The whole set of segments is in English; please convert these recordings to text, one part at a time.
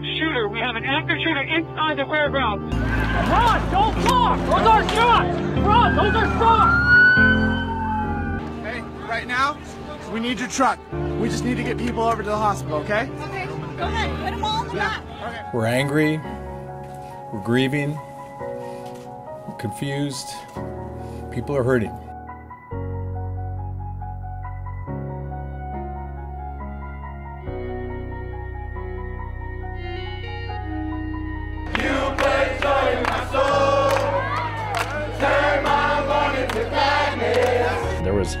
active shooter. We have an active shooter inside the fairgrounds. Run! Don't talk! Those are shots! Run! Those are shots! Hey, right now, we need your truck. We just need to get people over to the hospital, okay? Okay, go ahead. Put them all in the back. Okay. We're angry, we're grieving, we're confused, people are hurting. There was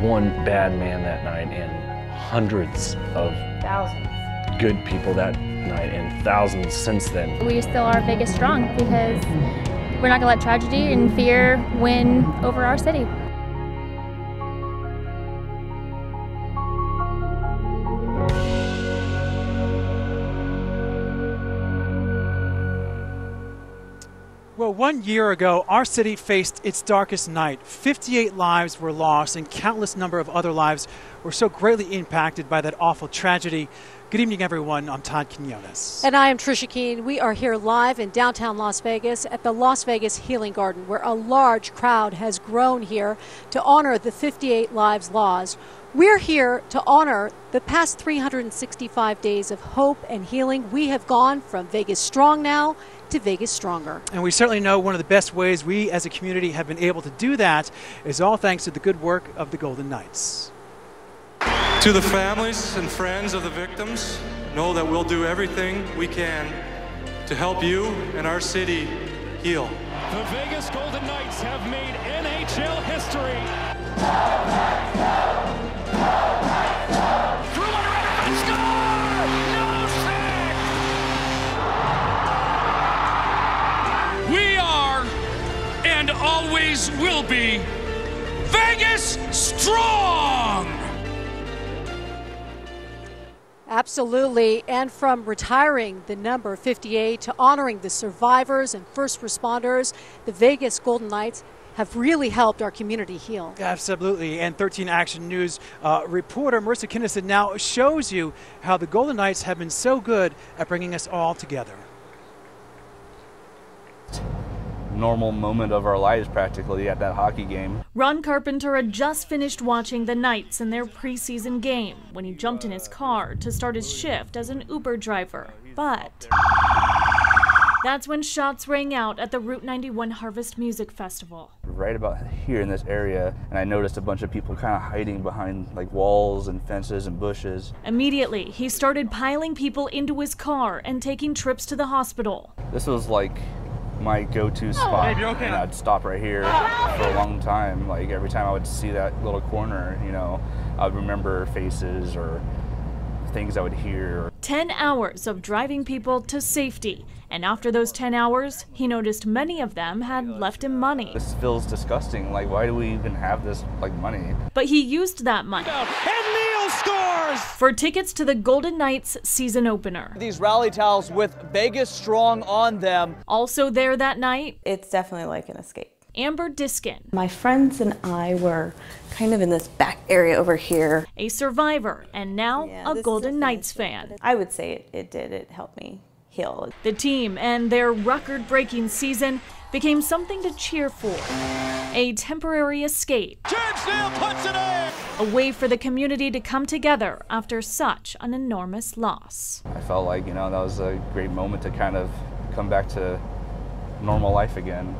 one bad man that night and hundreds of thousands good people that night and thousands since then. We still are Vegas strong because we're not going to let tragedy and fear win over our city. Well, 1 year ago, our city faced its darkest night. 58 lives were lost and countless number of other lives were so greatly impacted by that awful tragedy. Good evening, everyone. I'm Todd Quinones. And I am Tricia Keene. We are here live in downtown Las Vegas at the Las Vegas Healing Garden, where a large crowd has grown here to honor the 58 lives lost. We're here to honor the past 365 days of hope and healing. We have gone from Vegas Strong now to Vegas Stronger. And we certainly know one of the best ways we as a community have been able to do that is all thanks to the good work of the Golden Knights. To the families and friends of the victims, know that we'll do everything we can to help you and our city heal. The Vegas Golden Knights have made NHL history. Through one right and score! No stick! We are and always will be Vegas Strong! Absolutely, and from retiring the number 58 to honoring the survivors and first responders, the Vegas Golden Knights have really helped our community heal. Absolutely, and 13 Action News reporter Marissa Kinnison now shows you how the Golden Knights have been so good at bringing us all together. Normal moment of our lives practically at that hockey game. Ron Carpenter had just finished watching the Knights in their preseason game when he jumped in his car to start his shift as an Uber driver. But that's when shots rang out at the Route 91 Harvest Music Festival. Right about here in this area, and I noticed a bunch of people kind of hiding behind like walls and fences and bushes. Immediately, he started piling people into his car and taking trips to the hospital. This was like my go-to spot, and I'd stop right here for a long time. Like every time I would see that little corner, you know, I'd remember faces or things I would hear. 10 hours of driving people to safety, and after those 10 hours, he noticed many of them had left him money. This feels disgusting. Like, why do we even have this like money? But he used that money Scores! for tickets to the Golden Knights season opener. These rally towels with Vegas Strong on them. Also there that night, it's definitely like an escape. Amber Diskin. My friends and I were kind of in this back area over here. A survivor and now a Golden Knights fan. I would say it did. It helped me heal. The team and their record-breaking season became something to cheer for. A temporary escape. Puts it in! A way for the community to come together after such an enormous loss. I felt like, you know, that was a great moment to kind of come back to normal life again.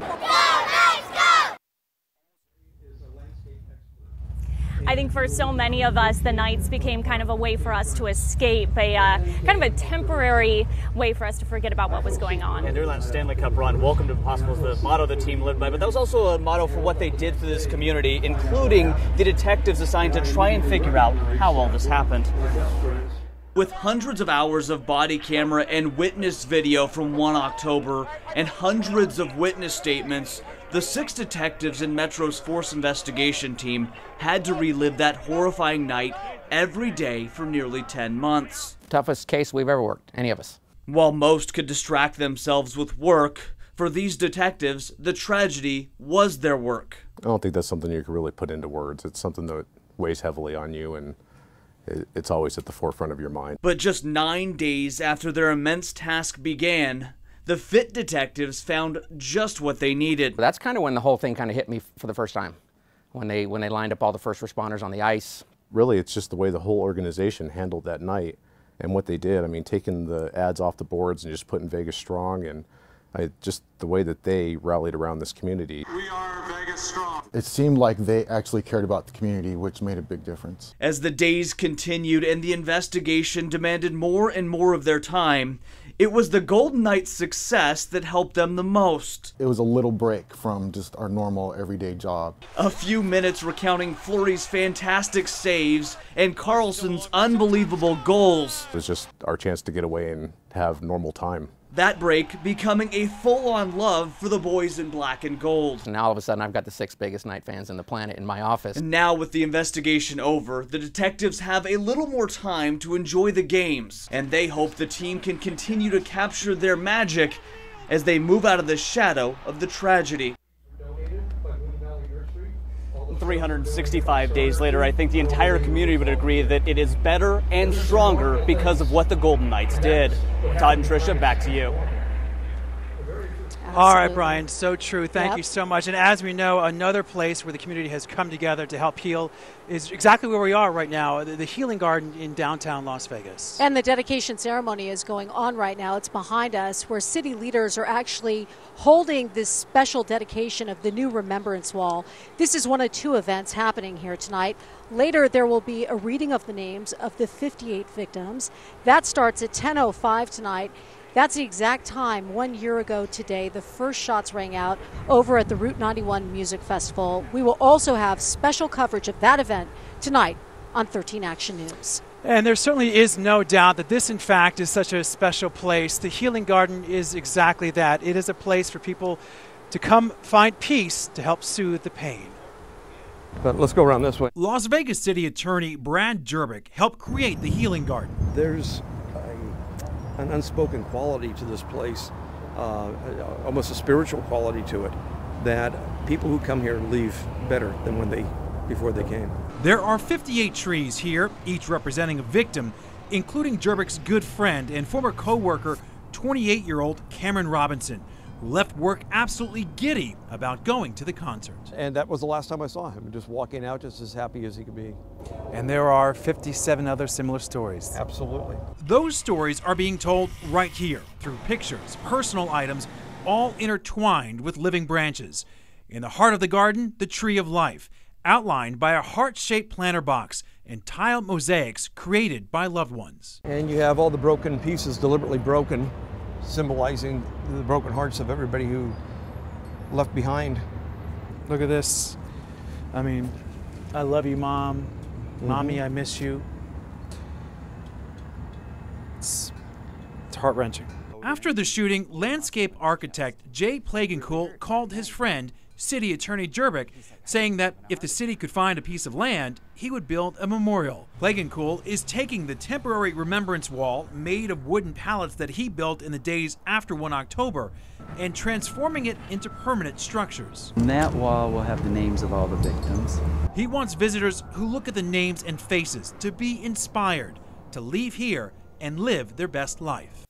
I think for so many of us, the Knights became kind of a way for us to escape, a kind of a temporary way for us to forget about what was going on. And during that Stanley Cup run, welcome to Impossible is the motto the team lived by, but that was also a motto for what they did for this community, including the detectives assigned to try and figure out how all this happened. With hundreds of hours of body camera and witness video from 1 October and hundreds of witness statements, the 6 detectives in Metro's Force Investigation team had to relive that horrifying night every day for nearly 10 months. Toughest case we've ever worked, any of us. While most could distract themselves with work, for these detectives, the tragedy was their work. I don't think that's something you can really put into words. It's something that weighs heavily on you, and it's always at the forefront of your mind. But just 9 days after their immense task began, the fit detectives found just what they needed. That's kind of when the whole thing kind of hit me for the first time, when they lined up all the first responders on the ice. Really, it's just the way the whole organization handled that night and what they did. I mean, taking the ads off the boards and just putting Vegas strong, and just the way that they rallied around this community. We are Vegas strong. It seemed like they actually cared about the community, which made a big difference. As the days continued and the investigation demanded more and more of their time, it was the Golden Knights' success that helped them the most. It was a little break from just our normal everyday job. A few minutes recounting Fleury's fantastic saves and Carlson's unbelievable goals. It was just our chance to get away and have normal time. That break becoming a full-on love for the boys in black and gold. Now all of a sudden I've got the 6th biggest Knight fans in the planet in my office. And now with the investigation over, the detectives have a little more time to enjoy the games, and they hope the team can continue to capture their magic as they move out of the shadow of the tragedy. 365 days later, I think the entire community would agree that it is better and stronger because of what the Golden Knights did. Todd and Tricia, back to you. All right, Brian, so true. Thank you so much. And as we know, another place where the community has come together to help heal is exactly where we are right now, the Healing Garden in downtown Las Vegas. And the dedication ceremony is going on right now. It's behind us, where city leaders are actually holding this special dedication of the new Remembrance Wall. This is one of 2 events happening here tonight. Later, there will be a reading of the names of the 58 victims. That starts at 10:05 tonight. That's the exact time 1 year ago today the first shots rang out over at the Route 91 Music Festival. We will also have special coverage of that event tonight on 13 Action News. And there certainly is no doubt that this, in fact, is such a special place. The Healing Garden is exactly that. It is a place for people to come find peace to help soothe the pain. But let's go around this way. Las Vegas City Attorney Brad Jerbick helped create the Healing Garden. There's an unspoken quality to this place, almost a spiritual quality to it, that people who come here leave better than before they came. There are 58 trees here, each representing a victim, including Jerbick's good friend and former co-worker, 28-year-old Cameron Robinson, who left work absolutely giddy about going to the concert. And that was the last time I saw him, just walking out just as happy as he could be. And there are 57 other similar stories. Absolutely. Those stories are being told right here through pictures, personal items, all intertwined with living branches. In the heart of the garden, the Tree of Life, outlined by a heart-shaped planter box and tile mosaics created by loved ones. And you have all the broken pieces deliberately broken, symbolizing the broken hearts of everybody who left behind. Look at this. I mean, I love you, Mom. Mommy, I miss you. It's heart-wrenching. After the shooting, landscape architect Jay Plagencool called his friend, City Attorney Jerbick, saying that if the city could find a piece of land, he would build a memorial. Plagencool is taking the temporary remembrance wall made of wooden pallets that he built in the days after 1 October and transforming it into permanent structures. On that wall will have the names of all the victims. He wants visitors who look at the names and faces to be inspired, to leave here and live their best life.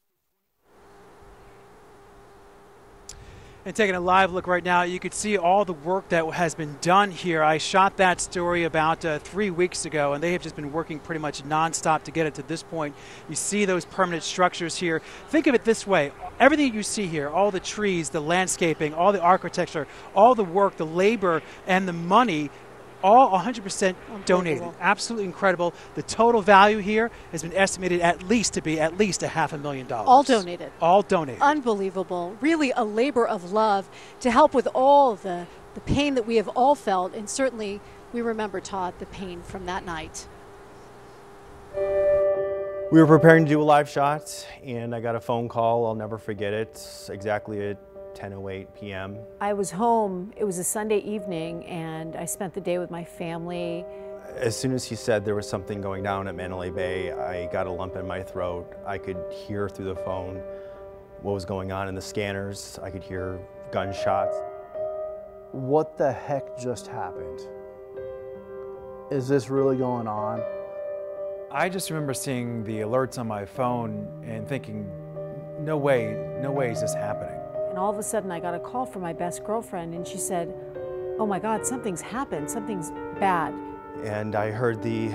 And taking a live look right now, you could see all the work that has been done here. I shot that story about 3 weeks ago, and they have just been working pretty much nonstop to get it to this point. You see those permanent structures here. Think of it this way. Everything you see here, all the trees, the landscaping, all the architecture, all the work, the labor, and the money, all 100% donated. Absolutely incredible. The total value here has been estimated at least to be at least $500,000. All donated. All donated. Unbelievable. Really a labor of love to help with all the pain that we have all felt. And certainly we remember, Todd, the pain from that night. We were preparing to do a live shot, and I got a phone call. I'll never forget it. Exactly at 10:08 p.m. I was home. It was a Sunday evening, and I spent the day with my family. As soon as he said there was something going down at Mandalay Bay, I got a lump in my throat. I could hear through the phone what was going on in the scanners. I could hear gunshots. What the heck just happened? Is this really going on? I just remember seeing the alerts on my phone and thinking, no way is this happening. And all of a sudden I got a call from my best girlfriend and she said, oh my God, something's happened, something's bad. And I heard the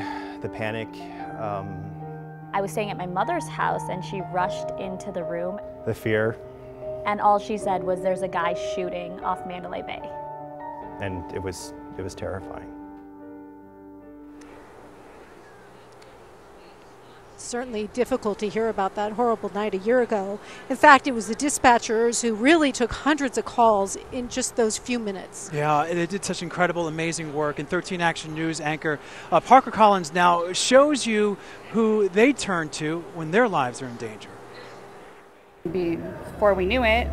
panic. I was staying at my mother's house and she rushed into the room. The fear. And all she said was, there's a guy shooting off Mandalay Bay. And it was terrifying. Certainly difficult to hear about that horrible night a year ago. In fact, it was the dispatchers who really took hundreds of calls in just those few minutes. Yeah, they did such incredible, amazing work. And 13 Action News anchor Parker Collins now shows you who they turn to when their lives are in danger. Before we knew it,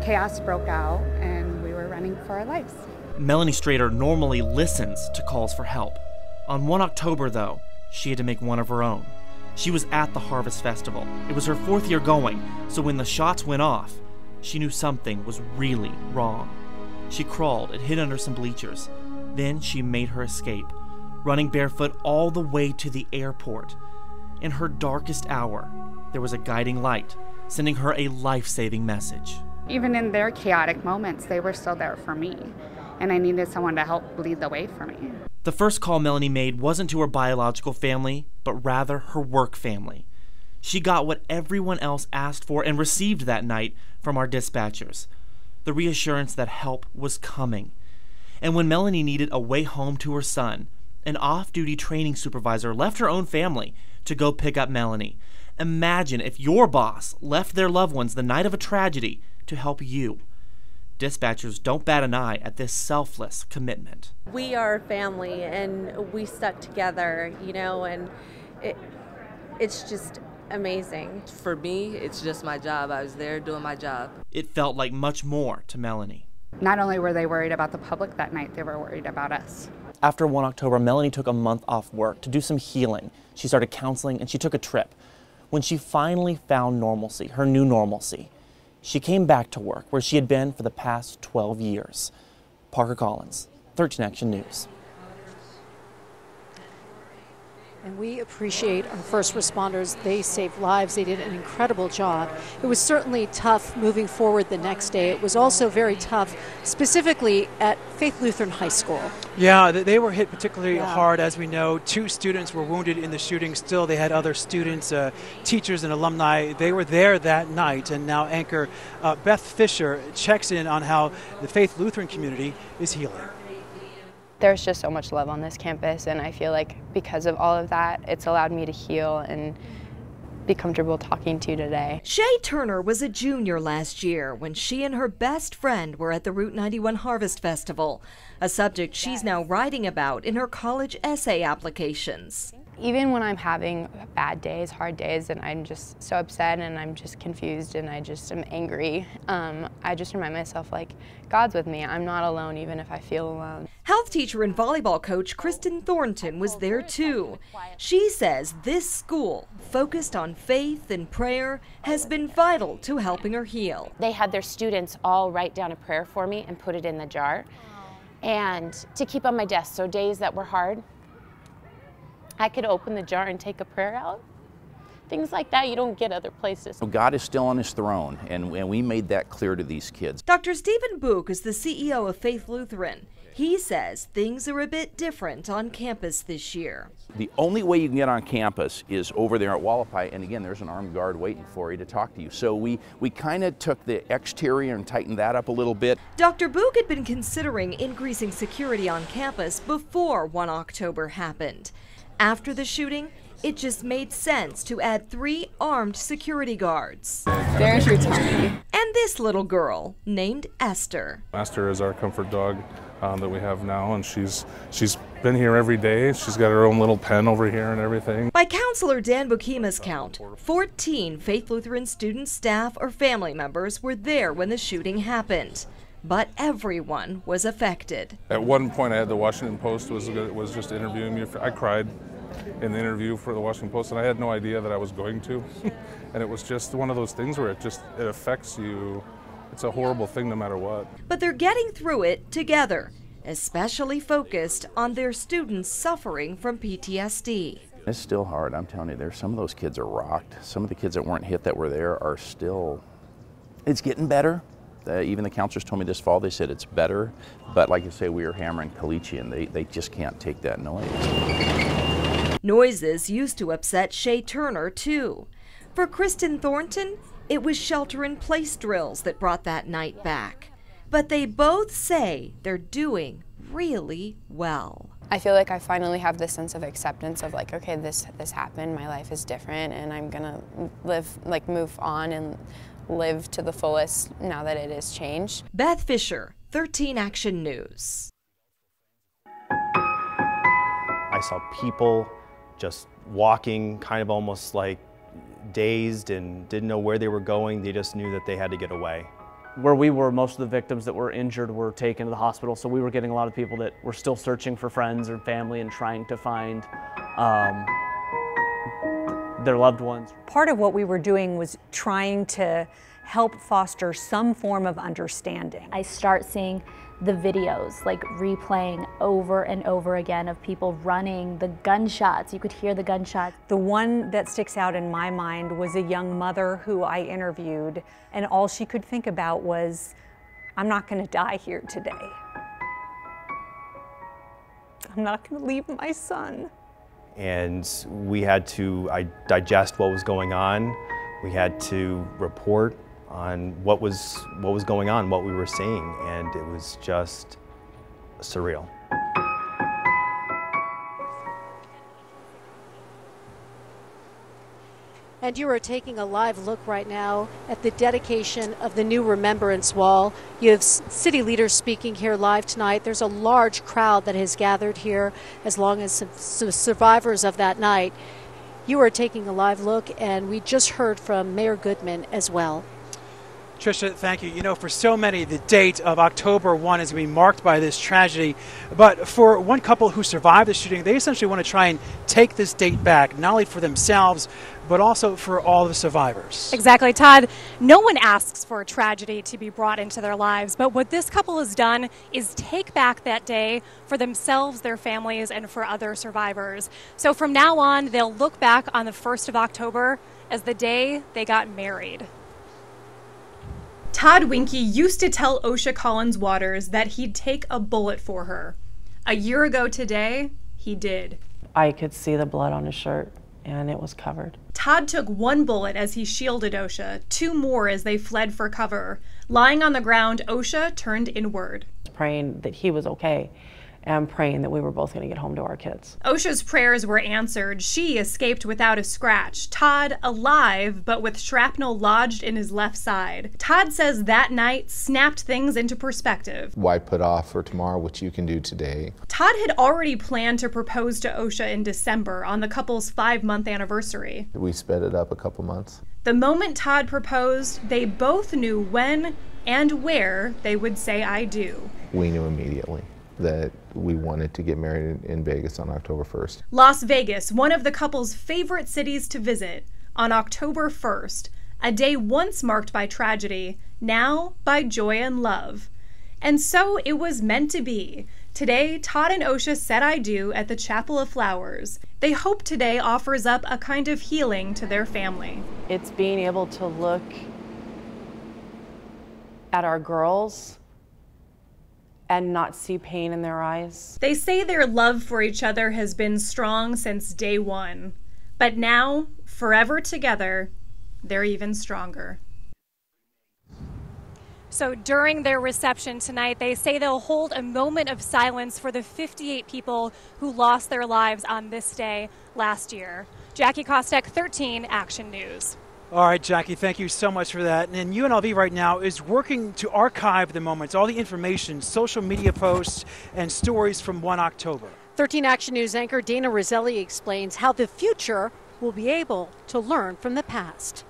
chaos broke out and we were running for our lives. Melanie Strader normally listens to calls for help. On 1 October, though, she had to make one of her own. She was at the Harvest Festival. It was her 4th year going, so when the shots went off, she knew something was really wrong. She crawled and hid under some bleachers. Then she made her escape, running barefoot all the way to the airport. In her darkest hour, there was a guiding light, sending her a life-saving message. Even in their chaotic moments, they were still there for me, and I needed someone to help lead the way for me. The first call Melanie made wasn't to her biological family, but rather her work family. She got what everyone else asked for and received that night from our dispatchers, the reassurance that help was coming. And when Melanie needed a way home to her son, an off-duty training supervisor left her own family to go pick up Melanie. Imagine if your boss left their loved ones the night of a tragedy to help you. Dispatchers don't bat an eye at this selfless commitment. We are a family and we stuck together, you know, and it's just amazing. For me, it's just my job. I was there doing my job. It felt like much more to Melanie. Not only were they worried about the public that night, they were worried about us. After 1 October, Melanie took a month off work to do some healing. She started counseling and she took a trip. When she finally found normalcy, her new normalcy, she came back to work where she had been for the past 12 years. Parker Collins, 13 Action News. And we appreciate our first responders. They saved lives. They did an incredible job. It was certainly tough moving forward the next day. It was also very tough, specifically at Faith Lutheran High School. Yeah, they were hit particularly hard, as we know. 2 students were wounded in the shooting. Still, they had other students, teachers, and alumni. They were there that night. And now anchor Beth Fisher checks in on how the Faith Lutheran community is healing. There's just so much love on this campus, and I feel like because of all of that, it's allowed me to heal and be comfortable talking to you today. Shea Turner was a junior last year when she and her best friend were at the Route 91 Harvest Festival, a subject she's now writing about in her college essay applications. Even when I'm having bad days, hard days, and I'm just so upset and I'm just confused and I just am angry, I just remind myself, like, God's with me. I'm not alone even if I feel alone. Health teacher and volleyball coach Kristen Thornton was there too. She says this school, focused on faith and prayer, has been vital to helping her heal. They had their students all write down a prayer for me and put it in the jar, and to keep on my desk, so days that were hard, I could open the jar and take a prayer out. Things like that you don't get other places. God is still on his throne, and we made that clear to these kids. Dr. Stephen Book is the CEO of Faith Lutheran. He says things are a bit different on campus this year. The only way you can get on campus is over there at Wallapai, and again, there's an armed guard waiting for you to talk to you. So we kind of took the exterior and tightened that up a little bit. Dr. Book had been considering increasing security on campus before 1 October happened. After the shooting, it just made sense to add 3 armed security guards. There's your tummy. And this little girl, named Esther. Esther is our comfort dog that we have now, and she's been here every day. She's got her own little pen over here and everything. By Counselor Dan Bukima's count, 14 Faith Lutheran students, staff, or family members were there when the shooting happened. But everyone was affected. At one point, I had the Washington Post was just interviewing me. I cried in the interview for the Washington Post, and I had no idea that I was going to. And it was just one of those things where it affects you. It's a horrible thing no matter what. But they're getting through it together, especially focused on their students suffering from PTSD. It's still hard, I'm telling you. Some of those kids are rocked. Some of the kids that weren't hit that were there are still, it's getting better. Even the counselors told me this fall, they said it's better. But like you say, we were hammering caliche and they just can't take that noise. Noises used to upset Shea Turner, too. For Kristen Thornton, it was shelter-in-place drills that brought that night back. But they both say they're doing really well. I feel like I finally have this sense of acceptance of like, okay, this happened, my life is different, and I'm gonna move on and live to the fullest now that it has changed. Beth Fisher, 13 Action News. I saw people just walking kind of almost like dazed and didn't know where they were going. They just knew that they had to get away. Where we were, most of the victims that were injured were taken to the hospital, so we were getting a lot of people that were still searching for friends or family and trying to find their loved ones. Part of what we were doing was trying to help foster some form of understanding. I start seeing the videos like replaying over and over again of people running, the gunshots. You could hear the gunshots. The one that sticks out in my mind was a young mother who I interviewed, and all she could think about was, I'm not going to die here today. I'm not going to leave my son. And we had to digest what was going on. We had to report on what was going on, what we were seeing, and it was just surreal. And you are taking a live look right now at the dedication of the new Remembrance Wall. You have city leaders speaking here live tonight. There's a large crowd that has gathered here, as long as some survivors of that night. You are taking a live look, and we just heard from Mayor Goodman as well. Tricia, thank you. You know, for so many, the date of October 1 is going to be marked by this tragedy. But for one couple who survived the shooting, they essentially want to try and take this date back, not only for themselves, but also for all the survivors. Exactly, Todd. No one asks for a tragedy to be brought into their lives, but what this couple has done is take back that day for themselves, their families, and for other survivors. So from now on, they'll look back on the 1st of October as the day they got married. Todd Winkie used to tell Osha Collins Waters that he'd take a bullet for her. A year ago today, he did. I could see the blood on his shirt, and it was covered. Todd took one bullet as he shielded Osha, 2 more as they fled for cover. Lying on the ground, Osha turned inward. Praying that he was okay, and praying that we were both going to get home to our kids. Osha's prayers were answered. She escaped without a scratch. Todd alive, but with shrapnel lodged in his left side. Todd says that night snapped things into perspective. Why put off for tomorrow what you can do today? Todd had already planned to propose to Osha in December on the couple's 5-month anniversary. We sped it up a couple months. The moment Todd proposed, they both knew when and where they would say I do. We knew immediately that we wanted to get married in Vegas on October 1st. Las Vegas, one of the couple's favorite cities to visit, on October 1st, a day once marked by tragedy, now by joy and love. And so it was meant to be. Today, Todd and Osha said I do at the Chapel of Flowers. They hope today offers up a kind of healing to their family. It's being able to look at our girls and not see pain in their eyes. They say their love for each other has been strong since day one. But now, forever together, they're even stronger. So during their reception tonight, they say they'll hold a moment of silence for the 58 people who lost their lives on this day last year. Jackie Kostek, 13 Action News. All right, Jackie, thank you so much for that. And UNLV right now is working to archive the moments, all the information, social media posts, and stories from 1 October. 13 Action News anchor Dana Roselli explains how the future will be able to learn from the past.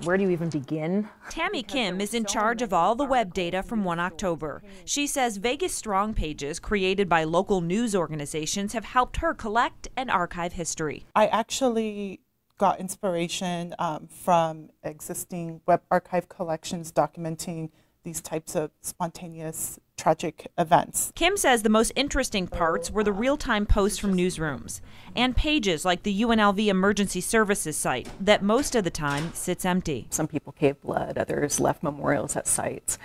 Where do you even begin? Tammy Kim is in charge of all the web data from 1 October. She says Vegas Strong pages created by local news organizations have helped her collect and archive history. I actually got inspiration from existing web archive collections documenting these types of spontaneous tragic events. Kim says the most interesting parts were the real-time posts from newsrooms and pages like the UNLV Emergency Services site that most of the time sits empty. Some people gave blood, others left memorials at sites.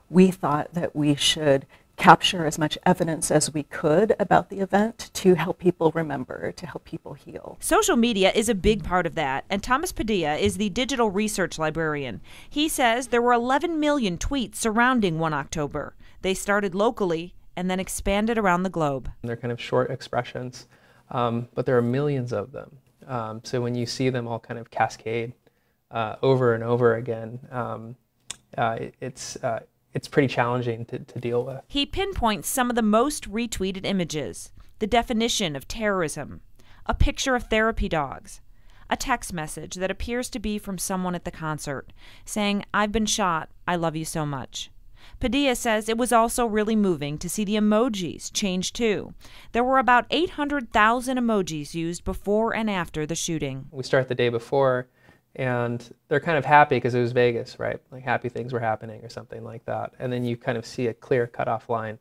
We thought that we should capture as much evidence as we could about the event to help people remember, to help people heal. Social media is a big part of that, and Thomas Padilla is the digital research librarian. He says there were 11 million tweets surrounding 1 October. They started locally and then expanded around the globe. They're kind of short expressions, but there are millions of them. So when you see them all kind of cascade over and over again, it's pretty challenging to deal with. He pinpoints some of the most retweeted images, the definition of terrorism, a picture of therapy dogs, a text message that appears to be from someone at the concert, saying, "I've been shot, I love you so much." Padilla says it was also really moving to see the emojis change too. There were about 800,000 emojis used before and after the shooting. We start the day before, and they're kind of happy because it was Vegas, right? Like happy things were happening or something like that. And then you kind of see a clear cutoff line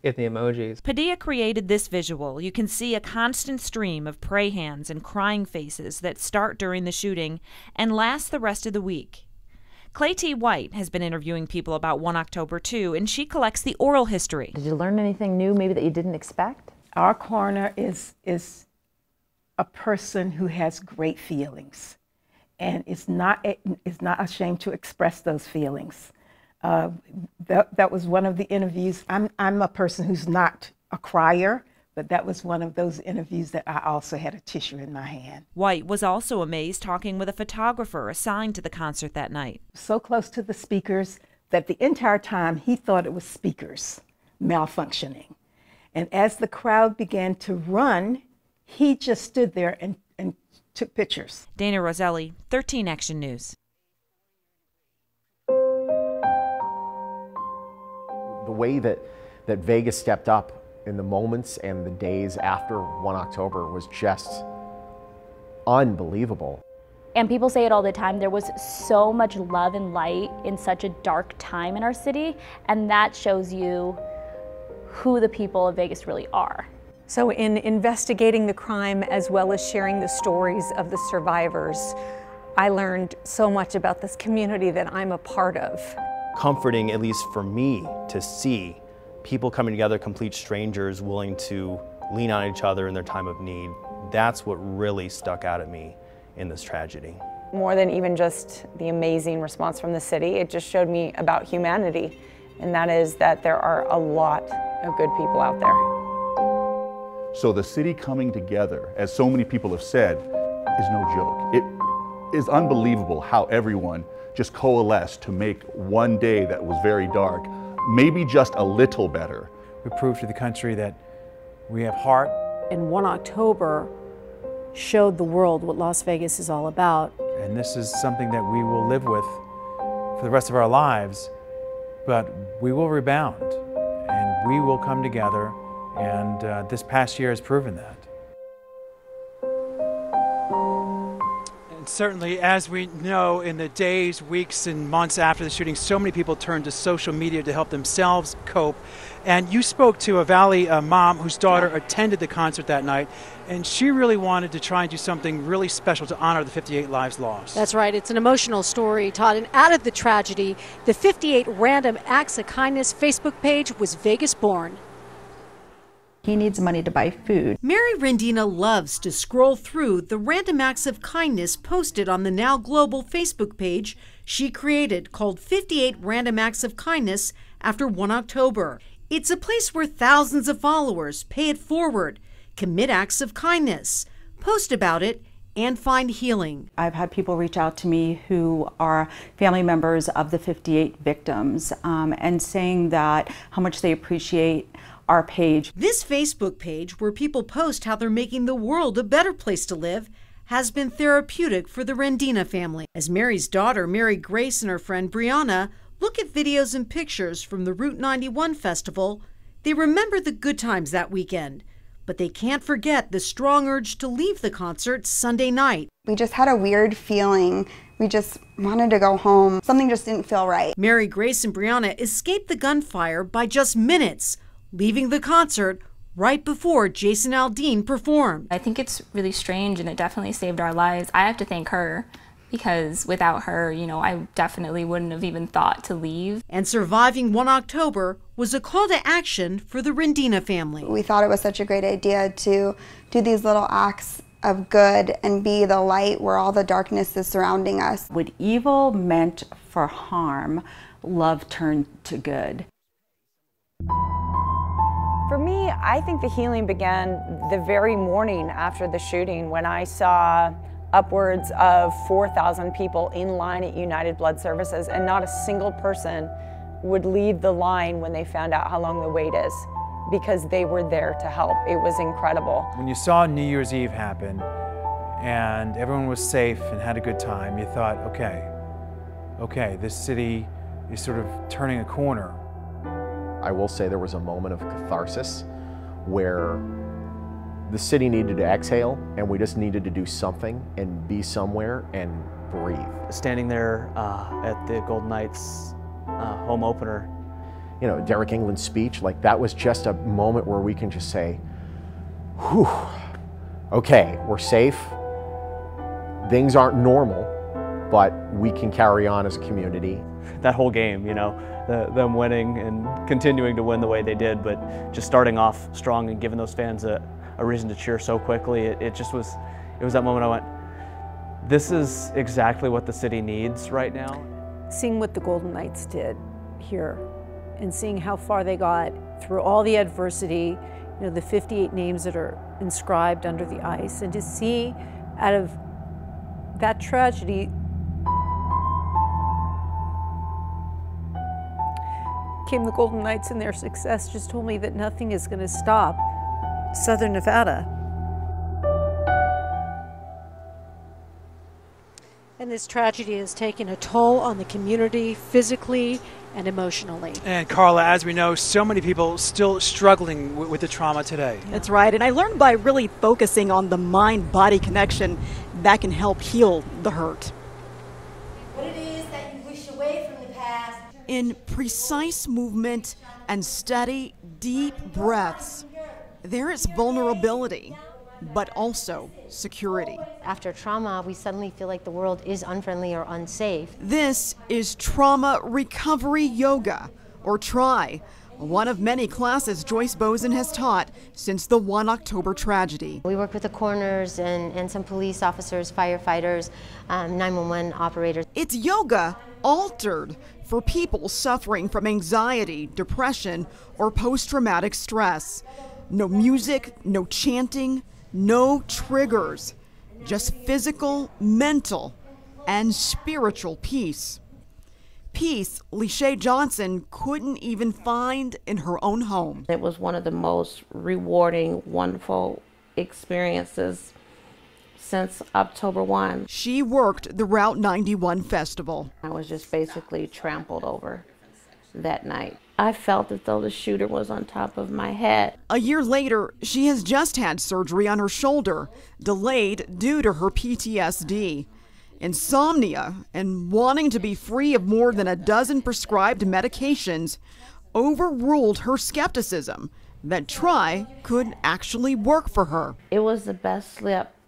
in the emojis. Padilla created this visual. You can see a constant stream of pray hands and crying faces that start during the shooting and last the rest of the week. Clay T. White has been interviewing people about 1 October too, and she collects the oral history. Did you learn anything new maybe that you didn't expect? Our coroner is a person who has great feelings. And is not ashamed to express those feelings. That was one of the interviews. I'm a person who's not a crier, but that was one of those interviews that I also had a tissue in my hand. White was also amazed talking with a photographer assigned to the concert that night. So close to the speakers that the entire time he thought it was speakers malfunctioning. And as the crowd began to run, he just stood there and took pictures. Dana Roselli, 13 Action News. The way that Vegas stepped up in the moments and the days after 1 October was just unbelievable. And people say it all the time, there was so much love and light in such a dark time in our city, and that shows you who the people of Vegas really are. So in investigating the crime as well as sharing the stories of the survivors, I learned so much about this community that I'm a part of. Comforting, at least for me, to see people coming together, complete strangers, willing to lean on each other in their time of need. That's what really stuck out at me in this tragedy. More than even just the amazing response from the city, it just showed me about humanity, and that is that there are a lot of good people out there. So the city coming together, as so many people have said, is no joke. It is unbelievable how everyone just coalesced to make one day that was very dark, maybe just a little better. We proved to the country that we have heart. And 1 October showed the world what Las Vegas is all about. And this is something that we will live with for the rest of our lives, but we will rebound and we will come together. And this past year has proven that. And certainly, as we know, in the days, weeks, and months after the shooting, so many people turned to social media to help themselves cope. And you spoke to a Valley mom whose daughter attended the concert that night, and she really wanted to try and do something really special to honor the 58 lives lost. That's right. It's an emotional story, Todd. And out of the tragedy, the 58 Random Acts of Kindness Facebook page was Vegas born. He needs money to buy food. Mary Rendina loves to scroll through the random acts of kindness posted on the now global Facebook page she created called 58 Random Acts of Kindness after 1 October. It's a place where thousands of followers pay it forward, commit acts of kindness, post about it, and find healing. I've had people reach out to me who are family members of the 58 victims and saying that how much they appreciate our page. This Facebook page, where people post how they're making the world a better place to live, has been therapeutic for the Rendina family. As Mary's daughter, Mary Grace, and her friend Brianna look at videos and pictures from the Route 91 festival, they remember the good times that weekend, but they can't forget the strong urge to leave the concert Sunday night. We just had a weird feeling We just wanted to go home. Something just didn't feel right. Mary Grace and Brianna escaped the gunfire by just minutes, leaving the concert right before Jason Aldean performed. I think it's really strange, and it definitely saved our lives. I have to thank her, because without her, you know, I definitely wouldn't have even thought to leave. And surviving 1 October was a call to action for the Rendina family. We thought it was such a great idea to do these little acts of good and be the light where all the darkness is surrounding us. What evil meant for harm, love turned to good. For me, I think the healing began the very morning after the shooting, when I saw upwards of 4,000 people in line at United Blood Services, and not a single person would leave the line when they found out how long the wait is, because they were there to help. It was incredible. When you saw New Year's Eve happen and everyone was safe and had a good time, you thought, okay, this city is sort of turning a corner. I will say there was a moment of catharsis where the city needed to exhale, and we just needed to do something and be somewhere and breathe. Standing there at the Golden Knights home opener, you know, Derek England's speech, like that was just a moment where we can just say, whew, okay, we're safe. Things aren't normal, but we can carry on as a community. That whole game, you know, them winning and continuing to win the way they did, but just starting off strong and giving those fans a reason to cheer so quickly, it was that moment I went, this is exactly what the city needs right now. Seeing what the Golden Knights did here, and seeing how far they got through all the adversity, you know, the 58 names that are inscribed under the ice, and to see out of that tragedy came the Golden Knights, and their success just told me that nothing is going to stop Southern Nevada. And this tragedy has taken a toll on the community physically and emotionally. And Carla, as we know, so many people still struggling with the trauma today. That's right, and I learned by really focusing on the mind-body connection that can help heal the hurt. What it is that you wish away from the past. In precise movement and steady, deep breaths, there is vulnerability, but also security. After trauma, we suddenly feel like the world is unfriendly or unsafe. This is Trauma Recovery Yoga, or TRY, one of many classes Joyce Bozen has taught since the 1 October tragedy. We work with the coroners and some police officers, firefighters, 911 operators. It's yoga altered for people suffering from anxiety, depression, or post-traumatic stress. No music, no chanting, no triggers, just physical, mental, and spiritual peace. Peace Shea Johnson couldn't even find in her own home. It was one of the most rewarding, wonderful experiences since October 1. She worked the Route 91 festival. I was just basically trampled over that night. I felt as though the shooter was on top of my head. A year later, she has just had surgery on her shoulder, delayed due to her PTSD. Insomnia and wanting to be free of more than a dozen prescribed medications overruled her skepticism that TRY could actually work for her. It was the best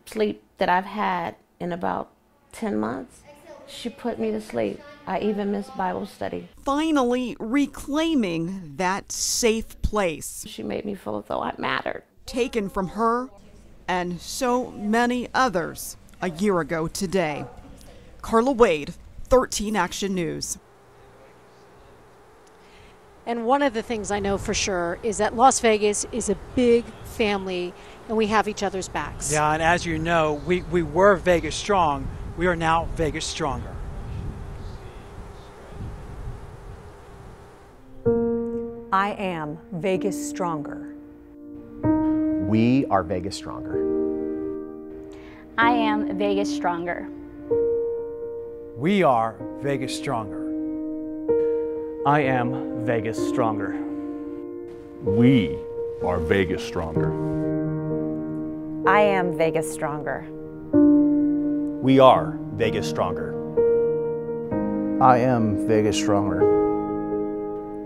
sleep that I've had in about 10 months. She put me to sleep. I even missed Bible study. Finally reclaiming that safe place. She made me feel as though I mattered. Taken from her and so many others a year ago today. Carla Wade, 13 Action News. And one of the things I know for sure is that Las Vegas is a big family, and we have each other's backs. Yeah, and as you know, we were Vegas strong. We are now Vegas stronger. I am Vegas stronger. We are Vegas stronger. I am Vegas stronger. We are Vegas stronger. I am Vegas stronger. We are Vegas stronger. I am Vegas stronger. We are Vegas stronger. I am Vegas Stronger.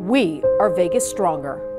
We are Vegas Stronger.